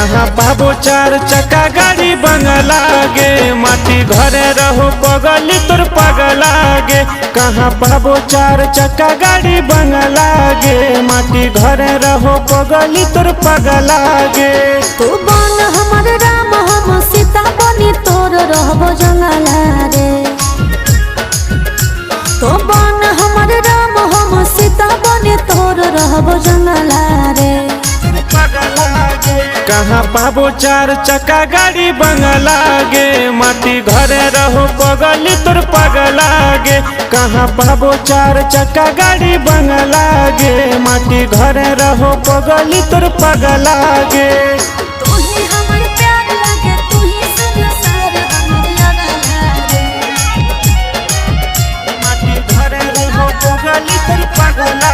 कहाँ पाबो चार चक्का गाड़ी बंगला गे माटी घरे रहो पगली तोर पगला गे। कहाँ पाबो चार चक्का गाड़ी बंगला गे माटी घरे रहो पगली तोर पगला गे। तू बन हमर राम हम सीता बनी तोर रहबो जंगला रे। तू बन हमर राम हम सीता बनी तोर रहबो जंगला रे। कहाँ पाबो चार चक्का गाड़ी बंगला गे माटी घरे रहो पगली तोर पगला गे। कहाँ पाबो चार चक्का गाड़ी बंगला गे माटी घरे रहो पगली तोर पगला गे। तू ही हमर प्यार लागे तू ही संसार हमर लगला रे। माटी घरे रहो पगली तोर पगला